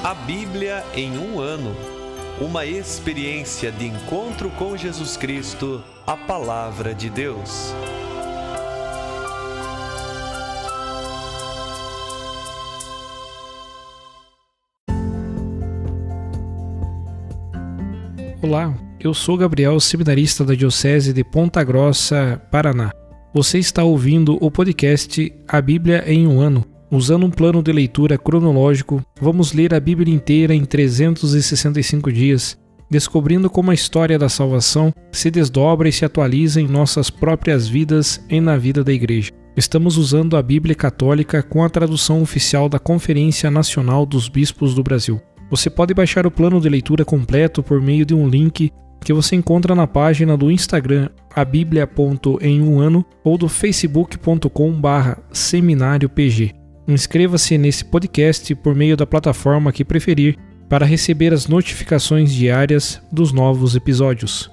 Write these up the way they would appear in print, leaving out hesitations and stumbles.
A Bíblia em um ano. Uma experiência de encontro com Jesus Cristo, a Palavra de Deus. Olá, eu sou Gabriel, seminarista da Diocese de Ponta Grossa, Paraná. Você está ouvindo o podcast A Bíblia em um ano. Usando um plano de leitura cronológico, vamos ler a Bíblia inteira em 365 dias, descobrindo como a história da salvação se desdobra e se atualiza em nossas próprias vidas e na vida da Igreja. Estamos usando a Bíblia Católica com a tradução oficial da Conferência Nacional dos Bispos do Brasil. Você pode baixar o plano de leitura completo por meio de um link que você encontra na página do Instagram abiblia.emumano ou do facebook.com/seminariopg. Inscreva-se nesse podcast por meio da plataforma que preferir para receber as notificações diárias dos novos episódios.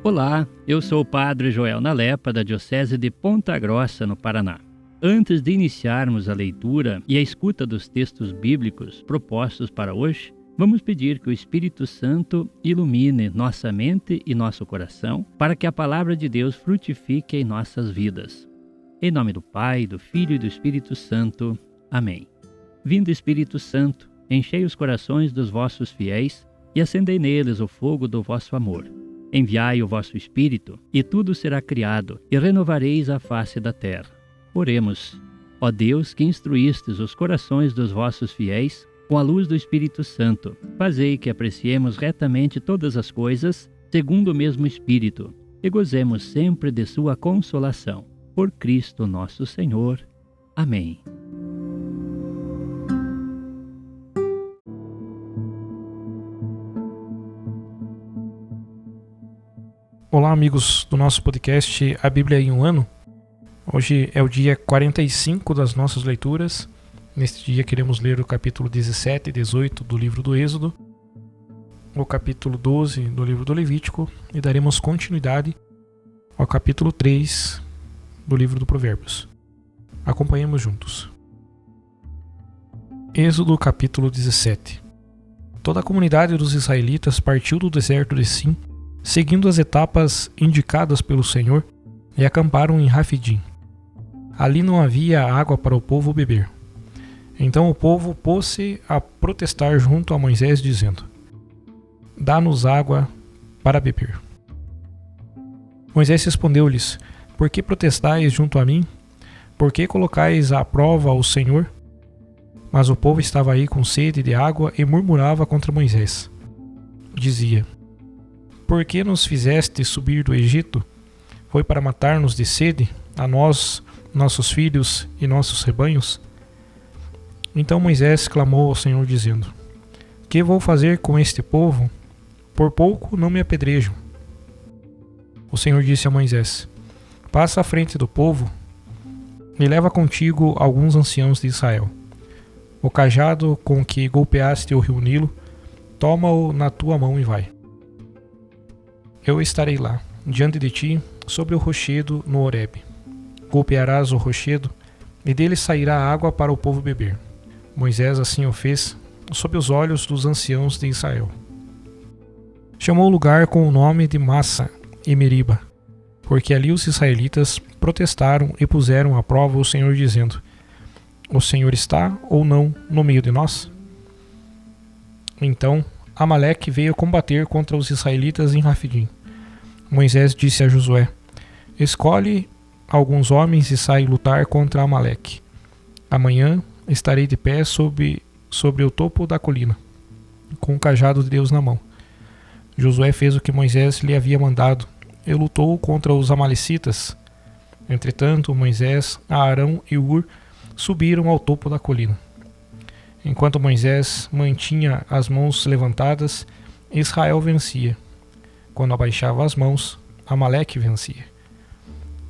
Olá, eu sou o Padre Joel Nalepa, da Diocese de Ponta Grossa, no Paraná. Antes de iniciarmos a leitura e a escuta dos textos bíblicos propostos para hoje, vamos pedir que o Espírito Santo ilumine nossa mente e nosso coração para que a palavra de Deus frutifique em nossas vidas. Em nome do Pai, do Filho e do Espírito Santo. Amém. Vindo Espírito Santo, enchei os corações dos vossos fiéis e acendei neles o fogo do vosso amor. Enviai o vosso Espírito, e tudo será criado, e renovareis a face da terra. Oremos. Ó Deus, que instruístes os corações dos vossos fiéis com a luz do Espírito Santo, fazei que apreciemos retamente todas as coisas, segundo o mesmo Espírito, e gozemos sempre de sua consolação. Por Cristo nosso Senhor. Amém. Olá, amigos do nosso podcast A Bíblia em um ano. Hoje é o dia 45 das nossas leituras. Neste dia queremos ler o capítulo 17 e 18 do livro do Êxodo, o capítulo 12 do livro do Levítico e daremos continuidade ao capítulo 3 do livro do Provérbios. Acompanhemos juntos. Êxodo capítulo 17. Toda a comunidade dos israelitas partiu do deserto de Sim, seguindo as etapas indicadas pelo Senhor, e acamparam em Rafidim. Ali não havia água para o povo beber. Então o povo pôs-se a protestar junto a Moisés, dizendo: Dá-nos água para beber. Moisés respondeu-lhes: Por que protestais junto a mim? Por que colocais à prova o Senhor? Mas o povo estava aí com sede de água e murmurava contra Moisés. Dizia: Por que nos fizeste subir do Egito? Foi para matar-nos de sede, a nós, nossos filhos e nossos rebanhos? Então Moisés clamou ao Senhor, dizendo: Que vou fazer com este povo? Por pouco não me apedrejam. O Senhor disse a Moisés: Passa à frente do povo e leva contigo alguns anciãos de Israel. O cajado com que golpeaste o rio Nilo, toma-o na tua mão e vai. Eu estarei lá, diante de ti, sobre o rochedo no Horebe. Golpearás o rochedo, e dele sairá água para o povo beber. Moisés assim o fez, sob os olhos dos anciãos de Israel. Chamou o lugar com o nome de Massa e Meriba, porque ali os israelitas protestaram e puseram à prova o Senhor, dizendo: O Senhor está ou não no meio de nós? Então Amaleque veio combater contra os israelitas em Rafidim. Moisés disse a Josué: Escolhe alguns homens e sai lutar contra Amaleque. Amanhã estarei de pé sobre o topo da colina, com o cajado de Deus na mão. Josué fez o que Moisés lhe havia mandado e lutou contra os amalecitas. Entretanto, Moisés, Arão e Hur subiram ao topo da colina. Enquanto Moisés mantinha as mãos levantadas, Israel vencia. Quando abaixava as mãos, Amaleque vencia.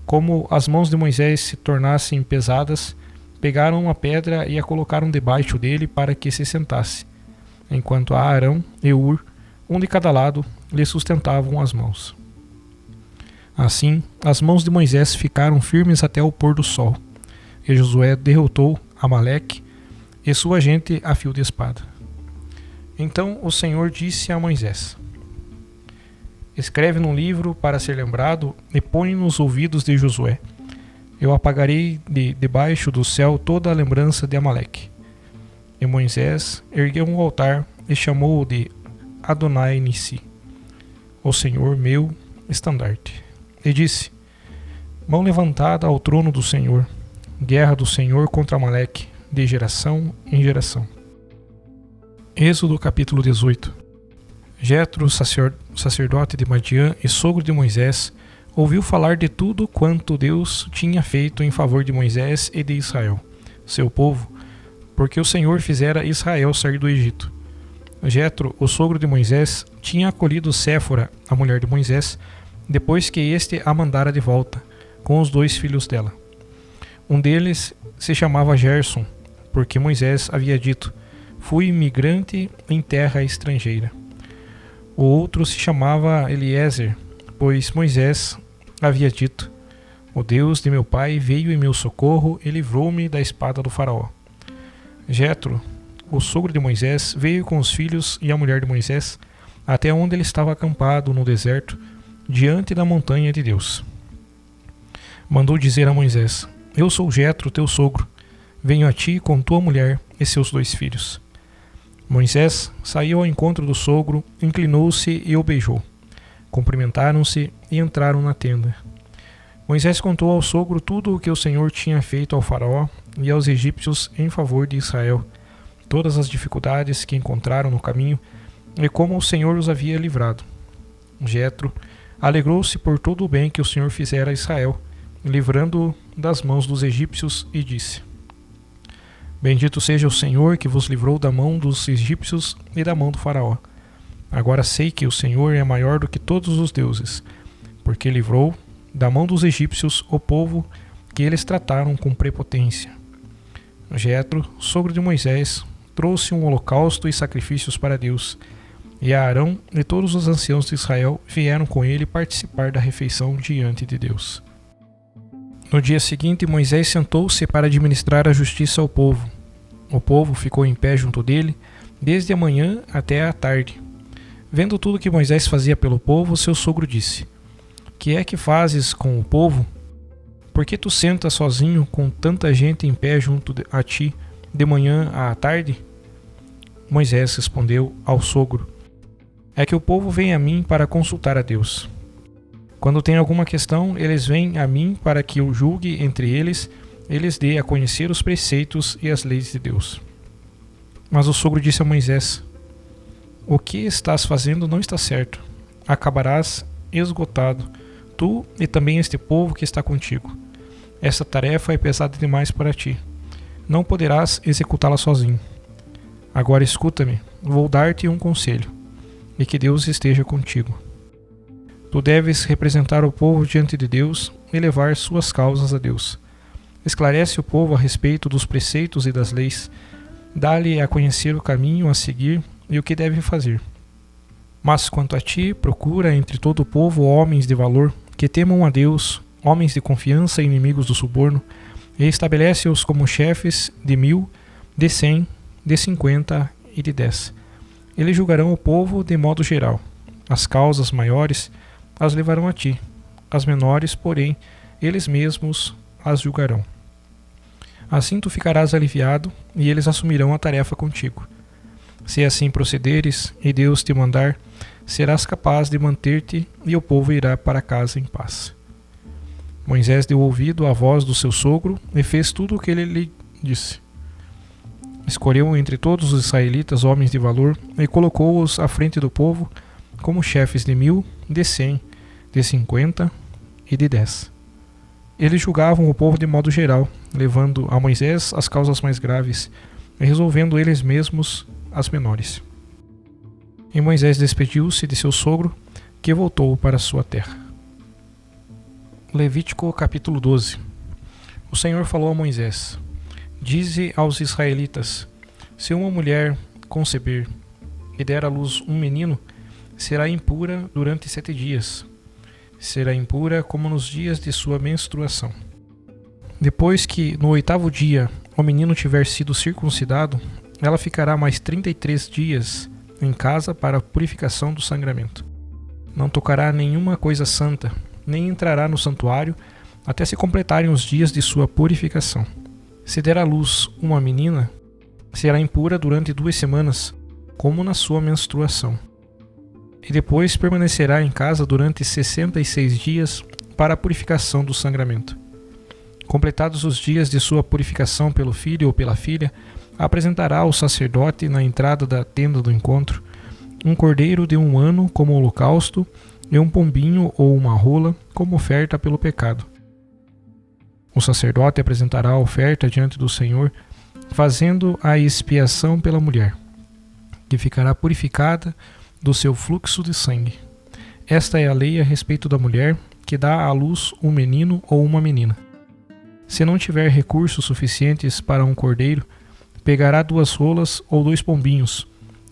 Como as mãos de Moisés se tornassem pesadas, pegaram uma pedra e a colocaram debaixo dele para que se sentasse, enquanto Arão e Hur, um de cada lado, lhe sustentavam as mãos. Assim, as mãos de Moisés ficaram firmes até o pôr do sol, e Josué derrotou Amaleque e sua gente a fio de espada. Então o Senhor disse a Moisés: Escreve num livro para ser lembrado e põe nos ouvidos de Josué. Eu apagarei de debaixo do céu toda a lembrança de Amaleque. E Moisés ergueu um altar e chamou-o de Adonai Nissi, o Senhor meu estandarte. E disse: Mão levantada ao trono do Senhor, guerra do Senhor contra Amaleque, de geração em geração. Êxodo capítulo 18. Jetro, sacerdote de Madiã e sogro de Moisés, ouviu falar de tudo quanto Deus tinha feito em favor de Moisés e de Israel, seu povo, porque o Senhor fizera Israel sair do Egito. Jetro, o sogro de Moisés, tinha acolhido Séfora, a mulher de Moisés, depois que este a mandara de volta, com os 2 filhos dela. Um deles se chamava Gerson, porque Moisés havia dito: Fui imigrante em terra estrangeira. O outro se chamava Eliezer, pois Moisés havia dito: O Deus de meu pai veio em meu socorro e livrou-me da espada do faraó. Jetro, o sogro de Moisés, veio com os filhos e a mulher de Moisés até onde ele estava acampado no deserto, diante da montanha de Deus. Mandou dizer a Moisés: Eu sou Jetro, teu sogro. Venho a ti com tua mulher e seus 2 filhos. Moisés saiu ao encontro do sogro, inclinou-se e o beijou. Cumprimentaram-se e entraram na tenda. Moisés contou ao sogro tudo o que o Senhor tinha feito ao faraó e aos egípcios em favor de Israel, todas as dificuldades que encontraram no caminho e como o Senhor os havia livrado. Jetro alegrou-se por todo o bem que o Senhor fizera a Israel, livrando-o das mãos dos egípcios, e disse: Bendito seja o Senhor que vos livrou da mão dos egípcios e da mão do faraó. Agora sei que o Senhor é maior do que todos os deuses, porque livrou da mão dos egípcios o povo que eles trataram com prepotência. Jetro, sogro de Moisés, trouxe um holocausto e sacrifícios para Deus, e Arão e todos os anciãos de Israel vieram com ele participar da refeição diante de Deus. No dia seguinte, Moisés sentou-se para administrar a justiça ao povo. O povo ficou em pé junto dele, desde a manhã até a tarde. Vendo tudo que Moisés fazia pelo povo, seu sogro disse: Que é que fazes com o povo? Por que tu sentas sozinho com tanta gente em pé junto a ti, de manhã à tarde? Moisés respondeu ao sogro: É que o povo vem a mim para consultar a Deus. Quando tem alguma questão, eles vêm a mim para que eu julgue entre eles e lhes dê a conhecer os preceitos e as leis de Deus. Mas o sogro disse a Moisés: O que estás fazendo não está certo. Acabarás esgotado, tu e também este povo que está contigo. Esta tarefa é pesada demais para ti. Não poderás executá-la sozinho. Agora escuta-me, vou dar-te um conselho, e que Deus esteja contigo. Tu deves representar o povo diante de Deus e levar suas causas a Deus. Esclarece o povo a respeito dos preceitos e das leis. Dá-lhe a conhecer o caminho a seguir e o que deve fazer. Mas quanto a ti, procura entre todo o povo homens de valor, que temam a Deus, homens de confiança e inimigos do suborno, e estabelece-os como chefes de 1000, de 100, de 50 e de 10. Eles julgarão o povo de modo geral. As causas maiores as levarão a ti, as menores, porém, eles mesmos as julgarão. Assim tu ficarás aliviado, e eles assumirão a tarefa contigo. Se assim procederes, e Deus te mandar, serás capaz de manter-te, e o povo irá para casa em paz. Moisés deu ouvido à voz do seu sogro, e fez tudo o que ele lhe disse. Escolheu entre todos os israelitas homens de valor, e colocou-os à frente do povo, como chefes de 1000, de 100, de 50 e de 10. Eles julgavam o povo de modo geral, levando a Moisés as causas mais graves, e resolvendo eles mesmos as menores. E Moisés despediu-se de seu sogro, que voltou para sua terra. Levítico capítulo 12. O Senhor falou a Moisés: Dize aos israelitas: Se uma mulher conceber e der à luz um menino, será impura durante 7 dias. será impura como nos dias de sua menstruação. Depois que, no 8º dia, o menino tiver sido circuncidado, ela ficará mais 33 dias em casa para a purificação do sangramento. Não tocará nenhuma coisa santa, nem entrará no santuário, até se completarem os dias de sua purificação. Se der à luz uma menina, será impura durante 2 semanas, como na sua menstruação. E depois permanecerá em casa durante 66 dias para a purificação do sangramento. Completados os dias de sua purificação pelo filho ou pela filha, apresentará ao sacerdote na entrada da tenda do encontro um cordeiro de 1 ano como holocausto e um pombinho ou uma rola como oferta pelo pecado. O sacerdote apresentará a oferta diante do Senhor, fazendo a expiação pela mulher, que ficará purificada do seu fluxo de sangue. Esta é a lei a respeito da mulher que dá à luz um menino ou uma menina. Se não tiver recursos suficientes para um cordeiro, pegará 2 rolas ou 2 pombinhos,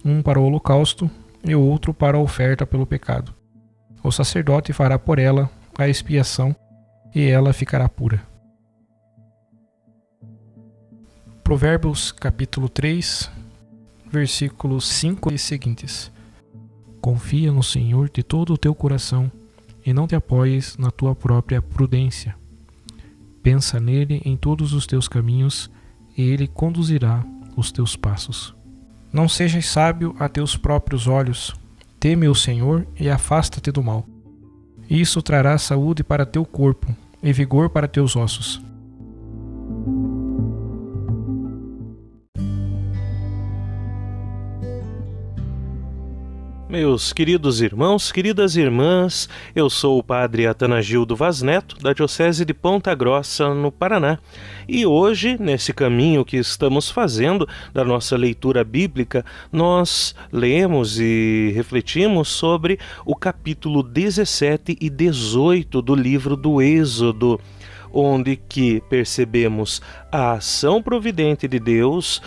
um para o holocausto e outro para a oferta pelo pecado. O sacerdote fará por ela a expiação e ela ficará pura. Provérbios capítulo 3, versículos 5 e seguintes. Confia no Senhor de todo o teu coração e não te apoies na tua própria prudência. Pensa nele em todos os teus caminhos e ele conduzirá os teus passos. Não sejas sábio a teus próprios olhos. Teme o Senhor e afasta-te do mal. Isso trará saúde para teu corpo e vigor para teus ossos. Meus queridos irmãos, queridas irmãs, eu sou o Padre Atanagildo Vaz Neto, da Diocese de Ponta Grossa, no Paraná. E hoje, nesse caminho que estamos fazendo da nossa leitura bíblica, nós lemos e refletimos sobre o capítulo 17 e 18 do livro do Êxodo, onde que percebemos a ação providente de Deus,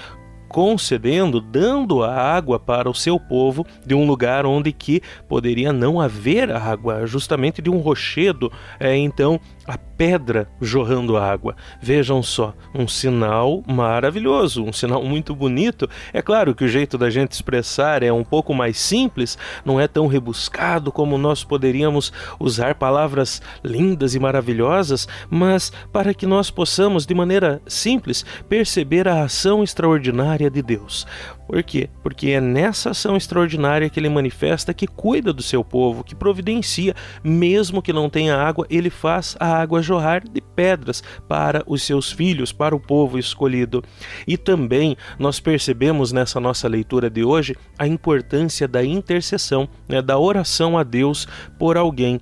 concedendo, dando a água para o seu povo de um lugar onde que poderia não haver água, justamente de um rochedo, então a pedra jorrando água. Vejam só, um sinal maravilhoso, um sinal muito bonito. É claro que o jeito da gente expressar é um pouco mais simples, não é tão rebuscado como nós poderíamos usar palavras lindas e maravilhosas, mas para que nós possamos, de maneira simples, perceber a ação extraordinária de Deus. Por quê? Porque é nessa ação extraordinária que ele manifesta que cuida do seu povo, que providencia, mesmo que não tenha água, ele faz a água jorrar de pedras para os seus filhos, para o povo escolhido. E também nós percebemos nessa nossa leitura de hoje a importância da intercessão, da oração a Deus por alguém.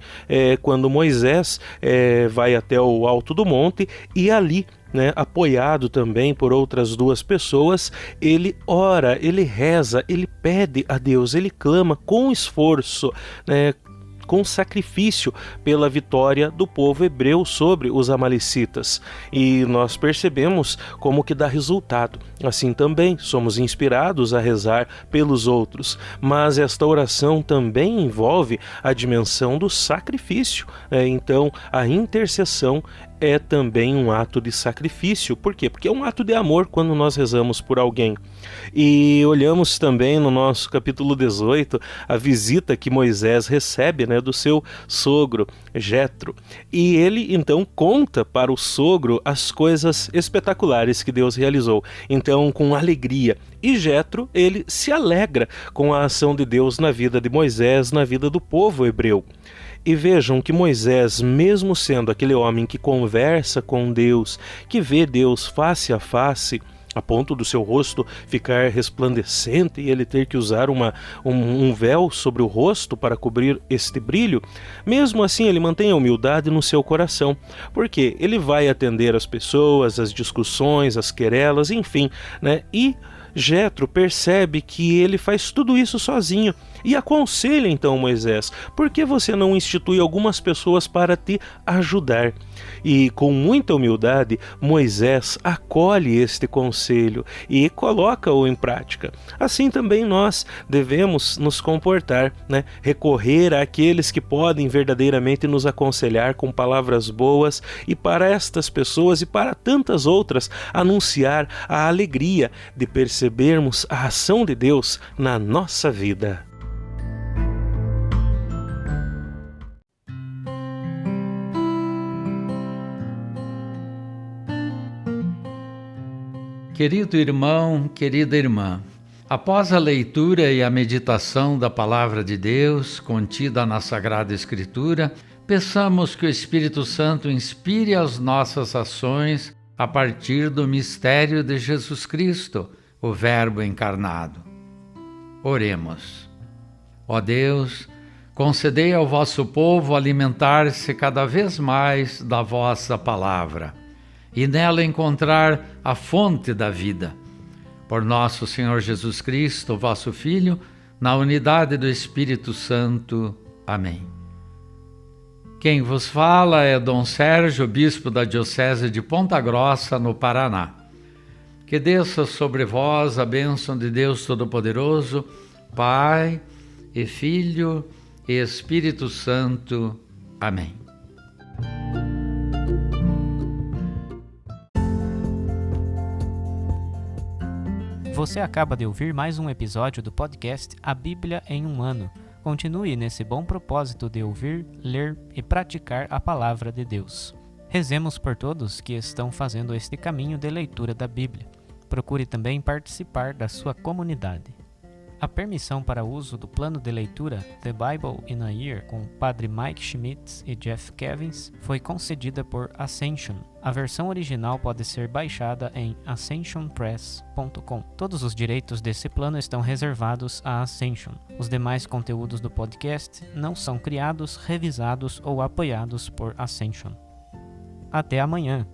Quando Moisés vai até o alto do monte e ali, apoiado também por outras 2 pessoas, ele ora, ele reza, ele pede a Deus, ele clama com esforço, com sacrifício pela vitória do povo hebreu sobre os amalecitas. E nós percebemos como que dá resultado. Assim também somos inspirados a rezar pelos outros, mas esta oração também envolve a dimensão do sacrifício. Então a intercessão é também um ato de sacrifício. Por quê? Porque é um ato de amor quando nós rezamos por alguém. E olhamos também no nosso capítulo 18 a visita que Moisés recebe do seu sogro, Jetro. E ele então conta para o sogro as coisas espetaculares que Deus realizou. Então, com alegria. E Jetro, ele se alegra com a ação de Deus na vida de Moisés, na vida do povo hebreu. E vejam que Moisés, mesmo sendo aquele homem que conversa com Deus, que vê Deus face a face, a ponto do seu rosto ficar resplandecente e ele ter que usar um véu sobre o rosto para cobrir este brilho, mesmo assim ele mantém a humildade no seu coração, porque ele vai atender as pessoas, as discussões, as querelas, enfim, e Jetro percebe que ele faz tudo isso sozinho e aconselha então Moisés: por que você não institui algumas pessoas para te ajudar? E com muita humildade, Moisés acolhe este conselho e coloca-o em prática. Assim também nós devemos nos comportar, recorrer àqueles que podem verdadeiramente nos aconselhar com palavras boas, e para estas pessoas e para tantas outras anunciar a alegria de percebermos a ação de Deus na nossa vida. Querido irmão, querida irmã, após a leitura e a meditação da Palavra de Deus contida na Sagrada Escritura, peçamos que o Espírito Santo inspire as nossas ações a partir do mistério de Jesus Cristo, o Verbo encarnado. Oremos. Ó Deus, concedei ao vosso povo alimentar-se cada vez mais da vossa palavra e nela encontrar a fonte da vida. Por nosso Senhor Jesus Cristo, vosso Filho, na unidade do Espírito Santo. Amém. Quem vos fala é Dom Sérgio, bispo da Diocese de Ponta Grossa, no Paraná. Que desça sobre vós a bênção de Deus Todo-Poderoso, Pai e Filho e Espírito Santo. Amém. Você acaba de ouvir mais um episódio do podcast A Bíblia em um Ano. Continue nesse bom propósito de ouvir, ler e praticar a Palavra de Deus. Rezemos por todos que estão fazendo este caminho de leitura da Bíblia. Procure também participar da sua comunidade. A permissão para uso do plano de leitura The Bible in a Year com o Padre Mike Schmitz e Jeff Kevins foi concedida por Ascension. A versão original pode ser baixada em ascensionpress.com. Todos os direitos desse plano estão reservados à Ascension. Os demais conteúdos do podcast não são criados, revisados ou apoiados por Ascension. Até amanhã!